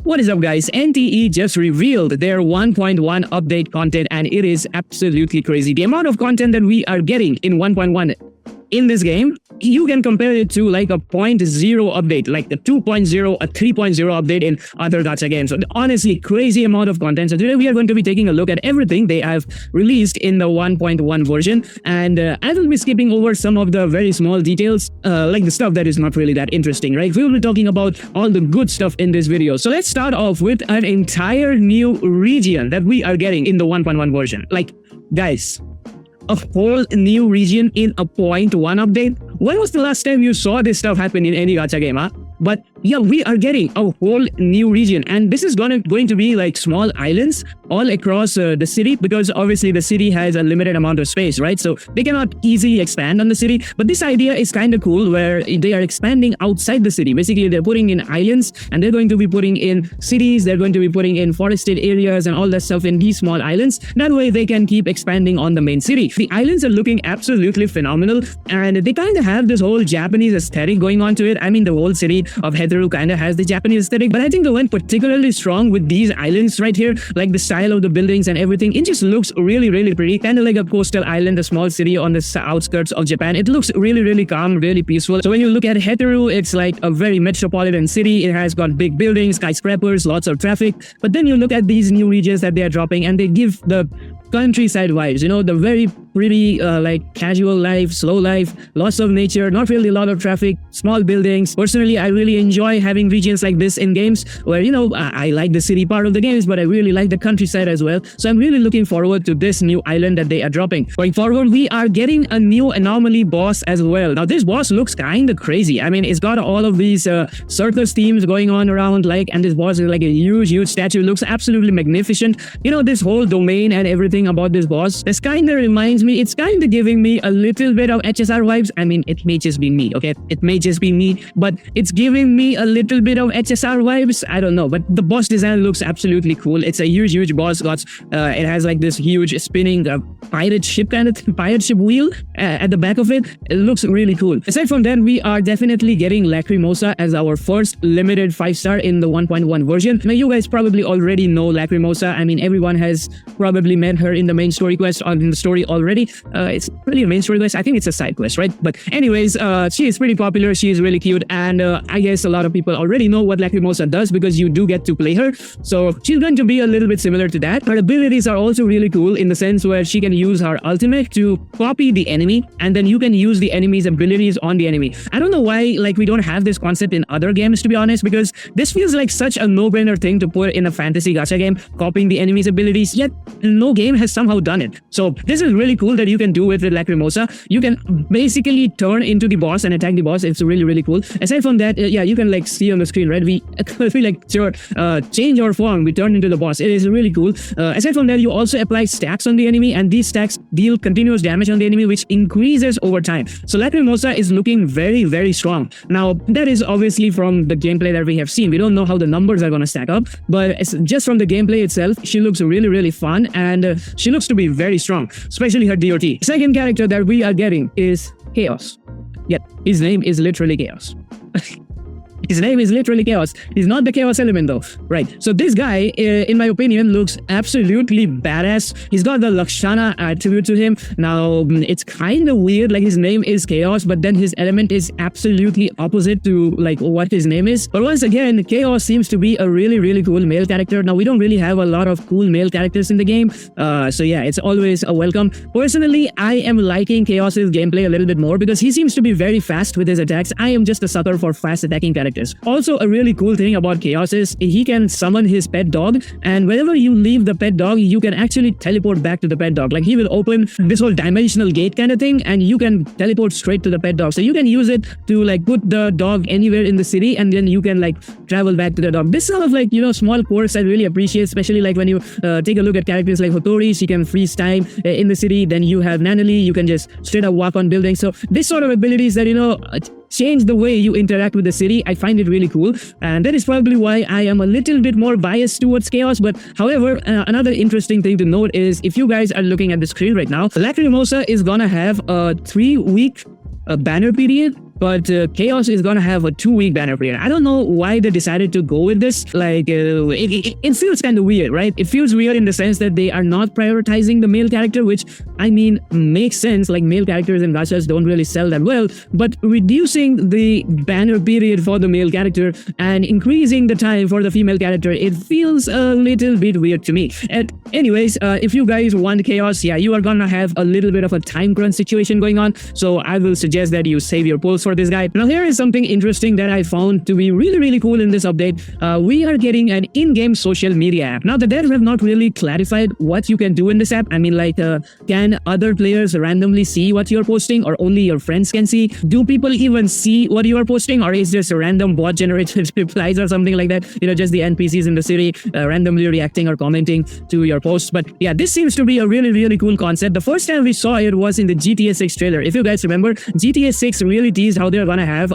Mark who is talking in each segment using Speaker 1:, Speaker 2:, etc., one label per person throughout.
Speaker 1: What is up, guys? NTE just revealed their 1.1 update content, and it is absolutely crazy. The amount of content that we are getting in 1.1 in this game, you can compare it to like a 0.0 update, like the 2.0, a 3.0 update in other gacha games. So honestly, crazy amount of content. So today we are going to be taking a look at everything they have released in the 1.1 version, and I will be skipping over some of the very small details, like the stuff that is not really that interesting, right? We will be talking about all the good stuff in this video. So let's start off with an entire new region that we are getting in the 1.1 version. Like, guys, a whole new region in a 0.1 update? When was the last time you saw this stuff happen in any gacha game, huh? But yeah, we are getting a whole new region, and this is going to be like small islands all across the city, because obviously the city has a limited amount of space, right? So they cannot easily expand on the city. But this idea is kind of cool, where they are expanding outside the city. Basically, they're putting in islands, and they're going to be putting in cities. They're going to be putting in forested areas and all that stuff in these small islands. That way they can keep expanding on the main city. The islands are looking absolutely phenomenal, and they kind of have this whole Japanese aesthetic going on to it. I mean, the whole city of Heteru kind of has the Japanese aesthetic, but I think they went particularly strong with these islands right here, like the style of the buildings and everything. It just looks really, really pretty, kind of like a coastal island, a small city on the outskirts of Japan. It looks really, really calm, really peaceful. So when you look at Heteru, it's like a very metropolitan city. It has got big buildings, skyscrapers, lots of traffic. But then you look at these new regions that they are dropping, and they give the countryside vibes, you know, the very pretty like casual life, slow life, lots of nature, not really a lot of traffic, small buildings. Personally, I really enjoy having regions like this in games where, you know, I like the city part of the games, but I really like the countryside as well. So I'm really looking forward to this new island that they are dropping. Going forward, we are getting a new anomaly boss as well. Now this boss looks kind of crazy. I mean, it's got all of these circus themes going on around, like, and this boss is like a huge statue. It looks absolutely magnificent. You know, this whole domain and everything about this boss, this kind of reminds me, it's kind of giving me a little bit of HSR vibes. I mean, it may just be me, okay? It may just be me, but it's giving me a little bit of HSR vibes. I don't know, but the boss design looks absolutely cool. It's a huge boss. It has like this huge spinning pirate ship kind of thing, pirate ship wheel at the back of it. It looks really cool. Aside from that, we are definitely getting Lacrimosa as our first limited 5-star in the 1.1 version. Now, you guys probably already know Lacrimosa. I mean, everyone has probably met her in the main story quest or in the story already. It's really a main story quest. I think it's a side quest, right? But anyways, she is pretty popular. She is really cute, and I guess a lot of people already know what Lacrimosa does because you do get to play her. So she's going to be a little bit similar to that. Her abilities are also really cool in the sense where she can use her ultimate to copy the enemy, and then you can use the enemy's abilities on the enemy. I don't know why like we don't have this concept in other games, to be honest, because this feels like such a no-brainer thing to put in a fantasy gacha game, copying the enemy's abilities, yet no game has somehow done it. So this is really cool that you can do with Lacrimosa. You can basically turn into the boss and attack the boss. It's really cool. Aside from that, yeah, you can like see on the screen, right? We like sure change our form, we turn into the boss. It is really cool. Aside from that, you also apply stacks on the enemy, and these stacks deal continuous damage on the enemy, which increases over time. So Lacrimosa is looking very strong. Now that is obviously from the gameplay that we have seen. We don't know how the numbers are going to stack up, but it's just from the gameplay itself, she looks really fun, and she looks to be very strong, especially her DOT. Second character that we are getting is Chaos. Yeah, his name is literally Chaos. His name is literally Chaos. He's not the Chaos element though, right? So this guy, in my opinion, looks absolutely badass. He's got the Lakshana attribute to him. Now, it's kind of weird, like his name is Chaos, but then his element is absolutely opposite to like what his name is. But once again, Chaos seems to be a really cool male character. Now, we don't really have a lot of cool male characters in the game, so yeah, it's always a welcome. Personally, I am liking Chaos's gameplay a little bit more because he seems to be very fast with his attacks. I am just a sucker for fast attacking characters. Also, a really cool thing about Chaos is he can summon his pet dog, and whenever you leave the pet dog, you can actually teleport back to the pet dog. Like, he will open this whole dimensional gate kind of thing, and you can teleport straight to the pet dog. So you can use it to like put the dog anywhere in the city, and then you can like travel back to the dog. This sort of like, you know, small quirks I really appreciate, especially like when you take a look at characters like Hotori. She can freeze time in the city. Then you have Nanali, you can just straight up walk on buildings. So this sort of abilities that, you know, change the way you interact with the city, I find it really cool, and that is probably why I am a little bit more biased towards Chaos. But however, another interesting thing to note is, if you guys are looking at the screen right now, Lacrimosa is gonna have a 3-week banner period but Chaos is gonna have a 2-week banner period. I don't know why they decided to go with this. Like, it feels kind of weird, right? It feels weird in the sense that they are not prioritizing the male character, which, I mean, makes sense. Like, male characters in gachas don't really sell that well, but reducing the banner period for the male character and increasing the time for the female character, it feels a little bit weird to me. And anyways, if you guys want Chaos, yeah, you are gonna have a little bit of a time crunch situation going on, so I will suggest that you save your polls for this guy. Now, here is something interesting that I found to be really cool in this update. We are getting an in-game social media app. Now, the devs have not really clarified what you can do in this app. I mean, like, can other players randomly see what you're posting, or only your friends can see? Do people even see what you are posting, or is just a random bot generated replies or something like that? You know, just the NPCs in the city randomly reacting or commenting to your posts. But yeah, this seems to be a really cool concept. The first time we saw it was in the GTA 6 trailer. If you guys remember, GTA 6 really teased how they're gonna have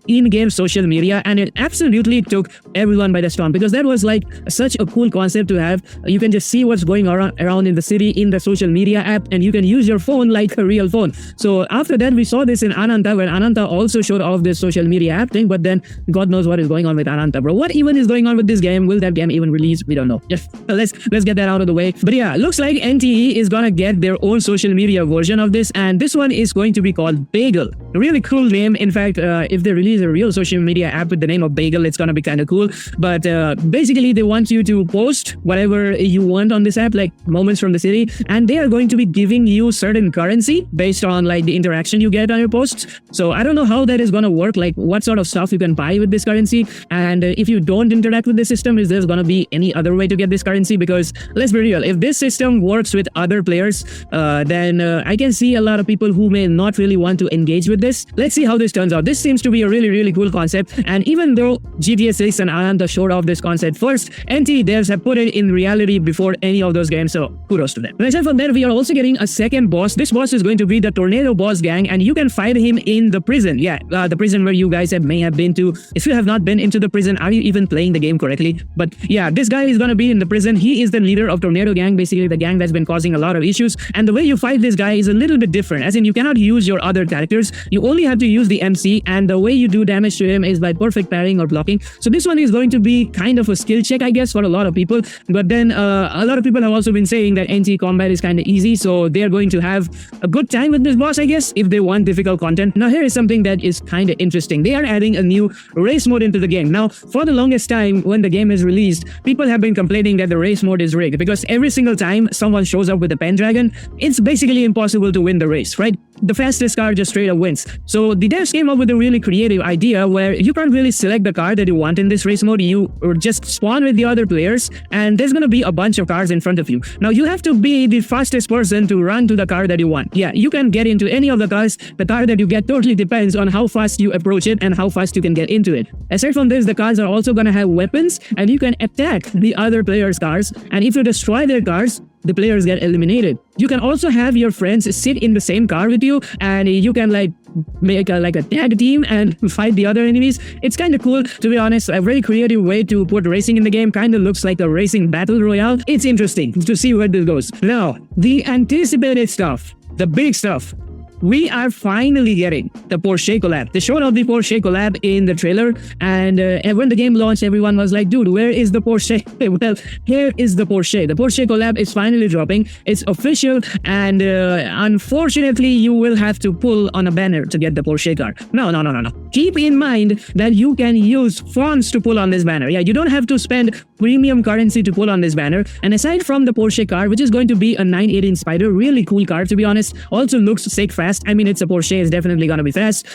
Speaker 1: in-game social media, and it absolutely took everyone by the storm, because that was like such a cool concept to have. You can just see what's going around in the city in the social media app, and you can use your phone like a real phone. So after that, we saw this in Ananta, where Ananta also showed off this social media app thing, but then God knows what is going on with Ananta, bro. What even is going on with this game? Will that game even release? We don't know. Just let's get that out of the way. But yeah, looks like NTE is gonna get their own social media version of this, and this one is going to be called Bagel. A really cool name. In fact, if they release a real social media app with the name of Bagel, it's gonna be kind of cool. But basically, they want you to post whatever you want on this app, like moments from the city, and they are going to be giving you certain currency based on like the interaction you get on your posts. So I don't know how that is gonna work, like what sort of stuff you can buy with this currency, and if you don't interact with the system, is there gonna be any other way to get this currency? Because let's be real, if this system works with other players, then I can see a lot of people who may not really want to engage with this. Let's see how this turns out. This seems to be a really cool concept, and even though GTA 6 and Ananta showed off this concept first, NTE devs have put it in reality before any of those games, so kudos to them. And aside from that, we are also getting a second boss. This boss is going to be the Tornado Boss Gang, and you can fight him in the prison. Yeah, the prison where you guys may have been to. If you have not been into the prison, are you even playing the game correctly? But yeah, this guy is gonna be in the prison. He is the leader of Tornado Gang, basically the gang that's been causing a lot of issues, and the way you fight this guy is a little bit different, as in you cannot use your other characters. You only have to use the MC, and the way you do damage to him is by perfect parrying or blocking. So this one is going to be kind of a skill check, I guess, for a lot of people. But then a lot of people have also been saying that NT combat is kind of easy, so they're going to have a good time with this boss, I guess, if they want difficult content. Now, here is something that is kind of interesting. They are adding a new race mode into the game. Now, for the longest time when the game is released, people have been complaining that the race mode is rigged, because every single time someone shows up with a Pendragon, it's basically impossible to win the race, right? The fastest car just straight up wins. So the devs came up with a really creative idea where you can't really select the car that you want in this race mode. You just spawn with the other players, and there's gonna be a bunch of cars in front of you. Now, you have to be the fastest person to run to the car that you want. Yeah, you can get into any of the cars. The car that you get totally depends on how fast you approach it and how fast you can get into it. Aside from this, the cars are also gonna have weapons, and you can attack the other players' cars, and if you destroy their cars, the players get eliminated. You can also have your friends sit in the same car with you, and you can like make a tag team and fight the other enemies. It's kind of cool, to be honest. A very creative way to put racing in the game. Kind of looks like a racing battle royale. It's interesting to see where this goes. Now, the anticipated stuff, the big stuff. We are finally getting the Porsche collab. They showed off the Porsche collab in the trailer, and when the game launched, everyone was like, dude, where is the Porsche? Well, here is the Porsche. The Porsche collab is finally dropping. It's official, and unfortunately, you will have to pull on a banner to get the Porsche car. No. Keep in mind that you can use fonts to pull on this banner. Yeah, you don't have to spend premium currency to pull on this banner. And aside from the Porsche car, which is going to be a 918 Spider, really cool car, to be honest, also looks sick fast. I mean, it's a Porsche, it's definitely gonna be fast.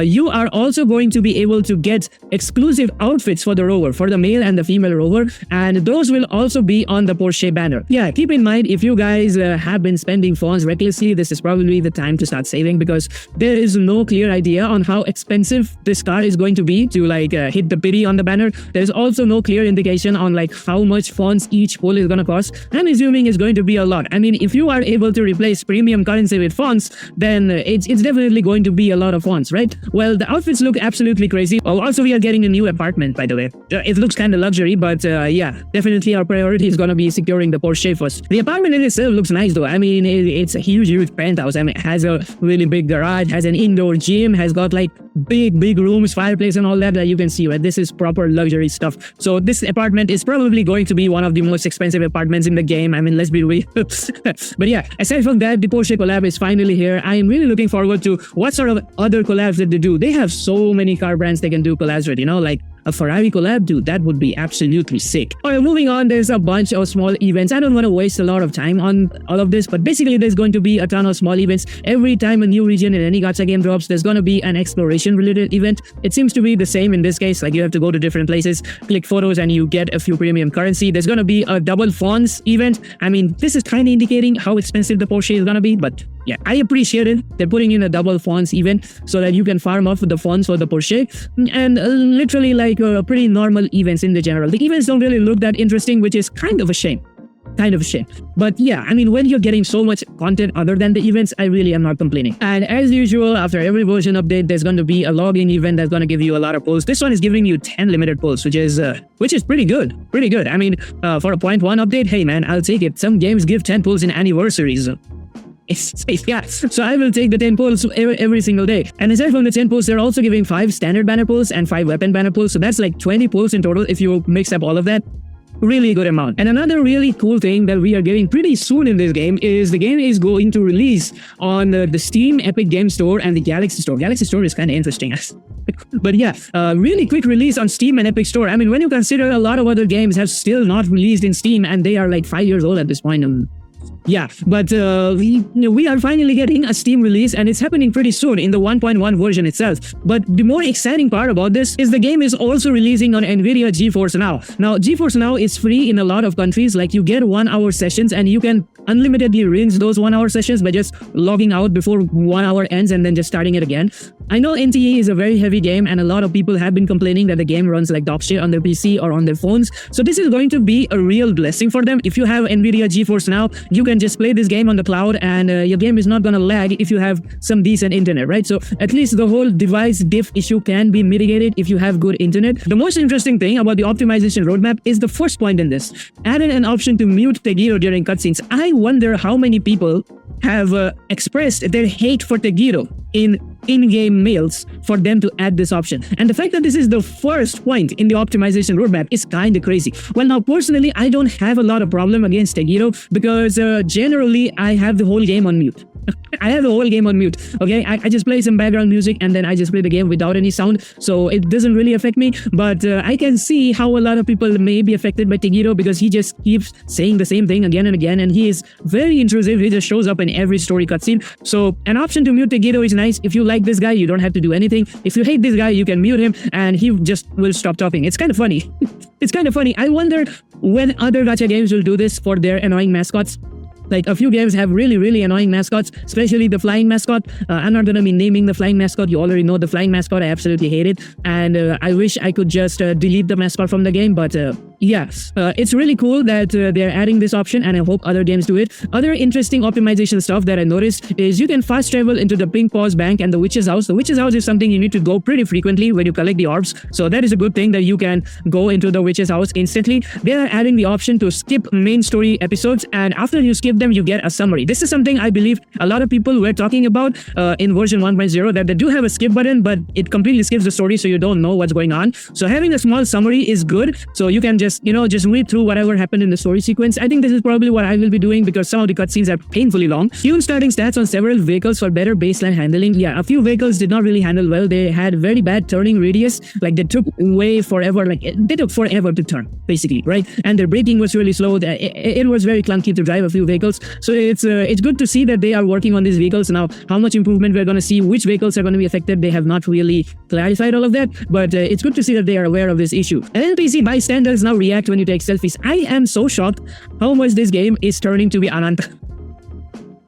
Speaker 1: You are also going to be able to get exclusive outfits for the rover, for the male and the female rover, and those will also be on the Porsche banner. Yeah, keep in mind, if you guys have been spending funds recklessly, this is probably the time to start saving, because there is no clear idea on how expensive this car is going to be to like hit the pity on the banner. There's also no clear indication on like how much funds each pull is gonna cost. I'm assuming it's going to be a lot. I mean, if you are able to replace premium currency with funds, then then it's definitely going to be a lot of fonts, right? Well, the outfits look absolutely crazy. Oh, also, we are getting a new apartment, by the way. It looks kind of luxury, but yeah, definitely our priority is going to be securing the Porsche first. The apartment in itself looks nice, though. I mean, it's a huge penthouse. I mean, it has a really big garage, has an indoor gym, has got like big rooms, fireplace and all that you can see, right? This is proper luxury stuff. So this apartment is probably going to be one of the most expensive apartments in the game. I mean, let's be real. But yeah, aside from that, the Porsche collab is finally here. I am really looking forward to what sort of other collabs that they do. They have so many car brands they can do collabs with, you know, like a Ferrari collab, dude, that would be absolutely sick. Alright, moving on, there's a bunch of small events. I don't want to waste a lot of time on all of this, but basically there's going to be a ton of small events. Every time a new region in any gacha game drops, there's going to be an exploration related event. It seems to be the same in this case, like you have to go to different places, click photos and you get a few premium currency. There's going to be a double fonts event. I mean, this is kind of indicating how expensive the Porsche is going to be, but yeah, I appreciate it. They're putting in a double fonts event so that you can farm off the fonts for the Porsche, and literally like pretty normal events in the general. The events don't really look that interesting, which is kind of a shame. But yeah, I mean, when you're getting so much content other than the events, I really am not complaining. And as usual, after every version update, there's going to be a login event that's going to give you a lot of pulls. This one is giving you 10 limited pulls, which is pretty good. I mean, for a 0.1 update, hey man, I'll take it. Some games give 10 pulls in anniversaries. Yeah, so I will take the 10 pulls every single day. And aside from the 10 pulls, they're also giving 5 standard banner pulls and 5 weapon banner pulls. So that's like 20 pulls in total if you mix up all of that. Really good amount. And another really cool thing that we are getting pretty soon in this game is the game is going to release on the Steam Epic Game Store and the Galaxy Store. Galaxy Store is kind of interesting. But yeah, really quick release on Steam and Epic Store. I mean, when you consider a lot of other games have still not released in Steam and they are like 5 years old at this point. Yeah, but we are finally getting a Steam release and it's happening pretty soon in the 1.1 version itself. But the more exciting part about this is the game is also releasing on NVIDIA GeForce Now. Now, GeForce Now is free in a lot of countries. Like you get 1 hour sessions and you can unlimitedly rinse those 1 hour sessions by just logging out before 1 hour ends and then just starting it again. I know NTE is a very heavy game and a lot of people have been complaining that the game runs like dog shit on their PC or on their phones. So this is going to be a real blessing for them. If you have NVIDIA GeForce Now, you can just play this game on the cloud and your game is not gonna lag if you have some decent internet, right? So at least the whole device diff issue can be mitigated if you have good internet. The most interesting thing about the optimization roadmap is the first point in this. Added an option to mute Tegiro during cutscenes. I wonder how many people have expressed their hate for Tegiro in-game mails for them to add this option. And the fact that this is the first point in the optimization roadmap is kind of crazy. Well, now personally, I don't have a lot of problem against Tegiro because generally I have the whole game on mute. I have the whole game on mute, okay? I just play some background music and then I just play the game without any sound, so it doesn't really affect me. But I can see how a lot of people may be affected by Tegiro because he just keeps saying the same thing again and again and he is very intrusive. He just shows up in every story cutscene. So an option to mute Tegiro is nice. If you like this guy, you don't have to do anything. If you hate this guy, you can mute him and he just will stop talking. It's kind of funny. It's kind of funny. I wonder when other gacha games will do this for their annoying mascots. Like a few games have really annoying mascots, especially the flying mascot. I'm not gonna be naming the flying mascot. You already know the flying mascot. I absolutely hate it, and I wish I could just delete the mascot from the game. But yes, it's really cool that they're adding this option, and I hope other games do it. Other interesting optimization stuff that I noticed is you can fast travel into the Pink Paws Bank and the Witch's House. The Witch's House is something you need to go pretty frequently when you collect the orbs, so that is a good thing that you can go into the Witch's House instantly. They are adding the option to skip main story episodes, and after you skip them, you get a summary. This is something I believe a lot of people were talking about in version 1.0, that they do have a skip button, but it completely skips the story, so you don't know what's going on. So having a small summary is good, so you can just read through whatever happened in the story sequence. I think this is probably what I will be doing because some of the cutscenes are painfully long. Tune starting stats on several vehicles for better baseline handling. Yeah, a few vehicles did not really handle well. They had very bad turning radius. Like they took way forever. Like they took forever to turn, basically, right? And their braking was really slow. It was very clunky to drive a few vehicles. So it's good to see that they are working on these vehicles. Now, how much improvement we're going to see, which vehicles are going to be affected, they have not really clarified all of that, but it's good to see that they are aware of this issue. And NPC bystanders now react when you take selfies. I am so shocked how much this game is turning to be Ananta.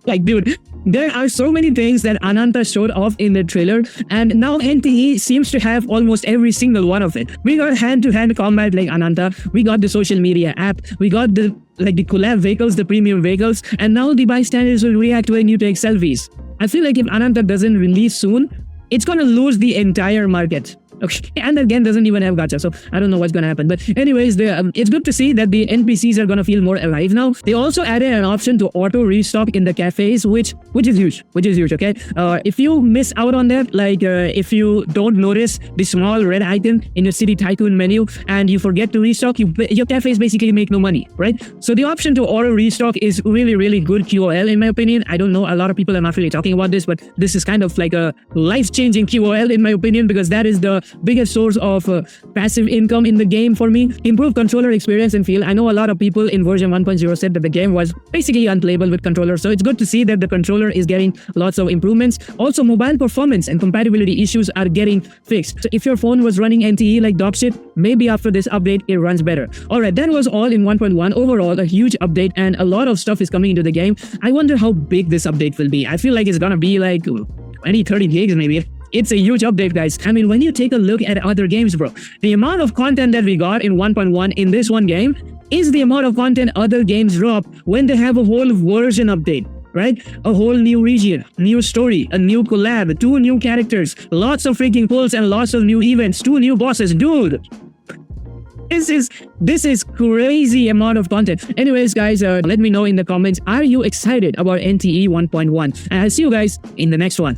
Speaker 1: Like, dude, there are so many things that Ananta showed off in the trailer, and now NTE seems to have almost every single one of it. We got hand-to-hand combat like Ananta, we got the social media app, we got the collab vehicles, the premium vehicles, and now the bystanders will react when you take selfies. I feel like if Ananta doesn't release soon, it's gonna lose the entire market. Okay, and the game doesn't even have gacha, so I don't know what's gonna happen. But anyways, it's good to see that the NPCs are gonna feel more alive now. They also added an option to auto restock in the cafes, which is huge. Okay, if you miss out on that, like if you don't notice the small red icon in your city tycoon menu and you forget to restock, your cafes basically make no money, right? So the option to auto restock is really good QOL in my opinion. I don't know, a lot of people are not really talking about this, but this is kind of like a life-changing QOL in my opinion, because that is the biggest source of passive income in the game for me. Improved controller experience and feel. I know a lot of people in version 1.0 said that the game was basically unplayable with controller, so it's good to see that the controller is getting lots of improvements. Also, mobile performance and compatibility issues are getting fixed. So if your phone was running NTE like dog shit, maybe after this update it runs better. Alright, that was all in 1.1. Overall, a huge update and a lot of stuff is coming into the game. I wonder how big this update will be. I feel like it's gonna be like 20-30 gigs maybe. It's a huge update, guys. I mean, when you take a look at other games, bro, the amount of content that we got in 1.1 in this one game is the amount of content other games drop when they have a whole version update, right? A whole new region, new story, a new collab, 2 new characters, lots of freaking pulls and lots of new events, 2 new bosses. Dude, this is crazy amount of content. Anyways, guys, let me know in the comments, are you excited about NTE 1.1? And I'll see you guys in the next one.